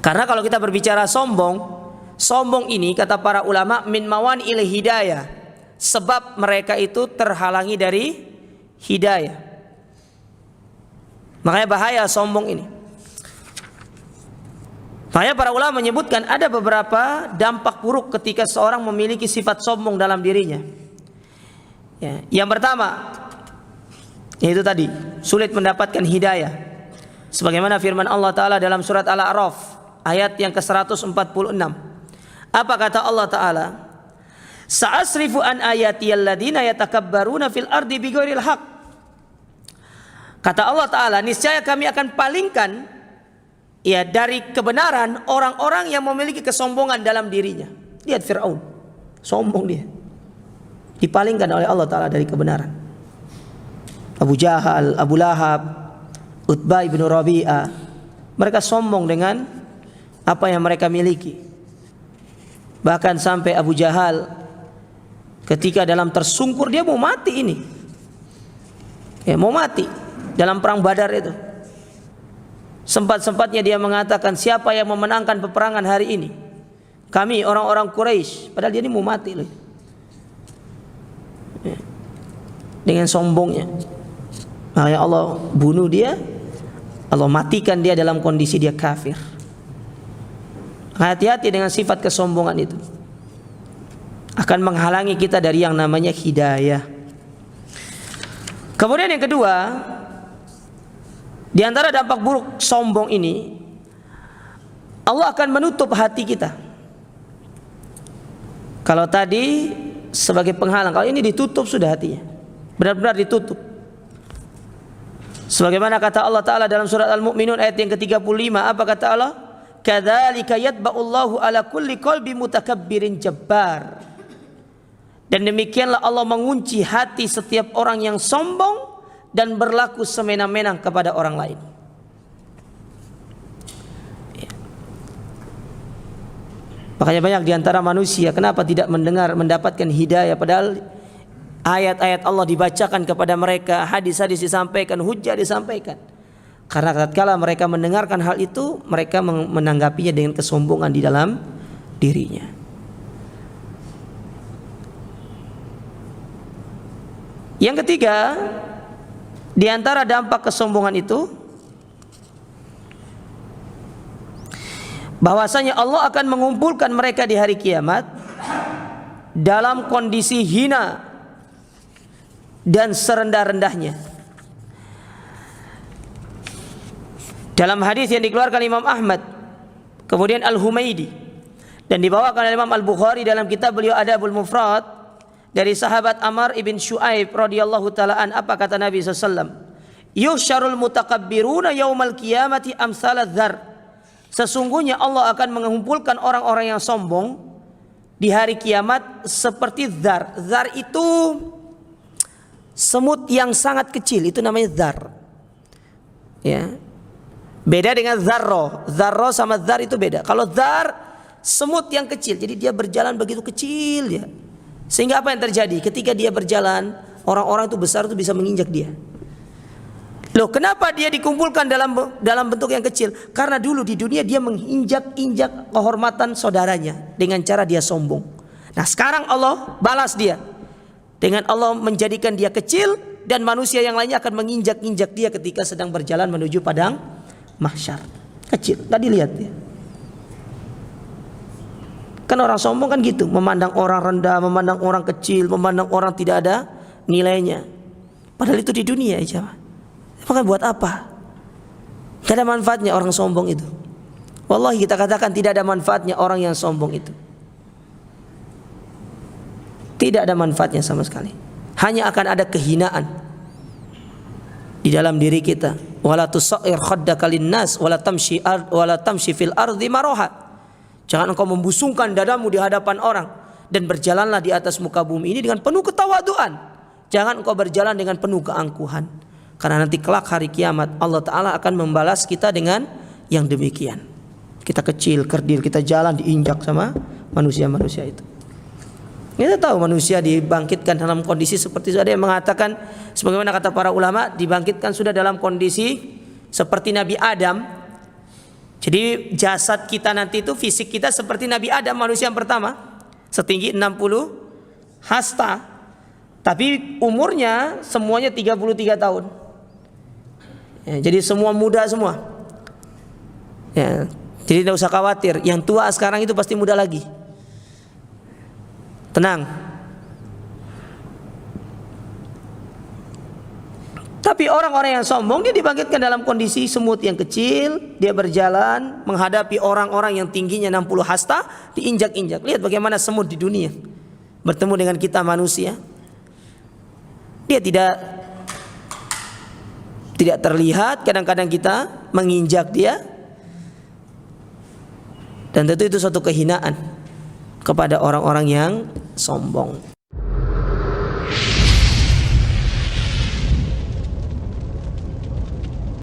Karena kalau kita berbicara sombong ini kata para ulama min mawani il hidayah, sebab mereka itu terhalangi dari hidayah. Makanya bahaya sombong ini. Makanya para ulama menyebutkan ada beberapa dampak buruk ketika seorang memiliki sifat sombong dalam dirinya. Ya, yang pertama, yaitu tadi sulit mendapatkan hidayah. Sebagaimana firman Allah Ta'ala dalam surat Al-A'raf ayat yang ke-146. Apa kata Allah Ta'ala? Sa'asrifu an ayati alladhina yatakabbaruna fil ardi bighairil haq. Kata Allah Ta'ala, niscaya kami akan palingkan ya dari kebenaran orang-orang yang memiliki kesombongan dalam dirinya. Lihat Fir'aun, sombong dia, dipalingkan oleh Allah Ta'ala dari kebenaran. Abu Jahal, Abu Lahab, Utbah ibn Rabi'ah, mereka sombong dengan apa yang mereka miliki. Bahkan sampai Abu Jahal ketika dalam tersungkur dia mau mati ini, ya, mau mati dalam perang Badar itu. Sempat-sempatnya dia mengatakan, siapa yang memenangkan peperangan hari ini? Kami orang-orang Quraisy. Padahal dia ini mau mati loh. Ya. Dengan sombongnya, makanya Allah bunuh dia, Allah matikan dia dalam kondisi dia kafir. Hati-hati dengan sifat kesombongan itu, akan menghalangi kita dari yang namanya hidayah. Kemudian yang kedua, di antara dampak buruk sombong ini, Allah akan menutup hati kita. Kalau tadi sebagai penghalang, kalau ini ditutup sudah hatinya, benar-benar ditutup. Sebagaimana kata Allah Ta'ala dalam surat Al-Mu'minun ayat yang ke-35, apa kata Allah? Kadzalika yatba'ullahu ala kulli qalbi mutakabbirin jabbar. Dan demikianlah Allah mengunci hati setiap orang yang sombong dan berlaku semena-mena kepada orang lain. Ya. Makanya banyak di antara manusia kenapa tidak mendapatkan hidayah, padahal ayat-ayat Allah dibacakan kepada mereka, hadis-hadis disampaikan, hujjah disampaikan. Karena tatkala mereka mendengarkan hal itu, mereka menanggapinya dengan kesombongan di dalam dirinya. Yang ketiga, di antara dampak kesombongan itu, bahwasanya Allah akan mengumpulkan mereka di hari kiamat dalam kondisi hina dan serendah-rendahnya. Dalam hadis yang dikeluarkan Imam Ahmad, kemudian Al-Humaidi, dan dibawakan oleh Imam Al-Bukhari dalam kitab beliau Adabul Mufrad, dari sahabat Amr ibn Shu'aib radhiyallahu ta'ala an, apa kata Nabi SAW? Yuhsyarul mutakabbiruna yaumal qiyamati amsaladz dzar. Sesungguhnya Allah akan mengumpulkan orang-orang yang sombong di hari kiamat seperti dzar. Dzar itu semut yang sangat kecil, itu namanya dzar. Ya. Beda dengan zarro. Zarro sama dzar itu beda. Kalau dzar semut yang kecil, jadi dia berjalan begitu kecil ya. Sehingga apa yang terjadi? Ketika dia berjalan, orang-orang itu besar itu bisa menginjak dia. Loh, kenapa dia dikumpulkan dalam bentuk yang kecil? Karena dulu di dunia dia menginjak-injak kehormatan saudaranya dengan cara dia sombong. Nah, sekarang Allah balas dia dengan Allah menjadikan dia kecil, dan manusia yang lainnya akan menginjak-injak dia ketika sedang berjalan menuju padang mahsyar. Kecil, tadi lihat ya. Kan orang sombong kan gitu, memandang orang rendah, memandang orang kecil, memandang orang tidak ada nilainya. Padahal itu di dunia aja. Maka buat apa? Tidak ada manfaatnya orang sombong itu. Wallahi kita katakan tidak ada manfaatnya orang yang sombong itu. Tidak ada manfaatnya sama sekali. Hanya akan ada kehinaan di dalam diri kita. Wala tusair khaddaka linnas wala tamshi fil ardi maraha. Jangan engkau membusungkan dadamu di hadapan orang, dan berjalanlah di atas muka bumi ini dengan penuh ketawaduan. Jangan engkau berjalan dengan penuh keangkuhan, karena nanti kelak hari kiamat Allah Ta'ala akan membalas kita dengan yang demikian. Kita kecil, kerdil, kita jalan diinjak sama manusia-manusia itu. Kita tahu manusia dibangkitkan dalam kondisi seperti itu. Ada yang mengatakan, sebagaimana kata para ulama, dibangkitkan sudah dalam kondisi seperti Nabi Adam. Jadi jasad kita nanti itu, fisik kita seperti Nabi Adam, manusia yang pertama, setinggi 60 hasta. Tapi umurnya semuanya 33 tahun. Ya, jadi semua muda semua. Ya, jadi tidak usah khawatir. Yang tua sekarang itu pasti muda lagi. Tenang. Tapi orang-orang yang sombong, dia dibangkitkan dalam kondisi semut yang kecil. Dia berjalan menghadapi orang-orang yang tingginya 60 hasta, diinjak-injak. Lihat bagaimana semut di dunia bertemu dengan kita manusia. Dia tidak terlihat. Kadang-kadang kita menginjak dia. Dan tentu itu suatu kehinaan kepada orang-orang yang sombong.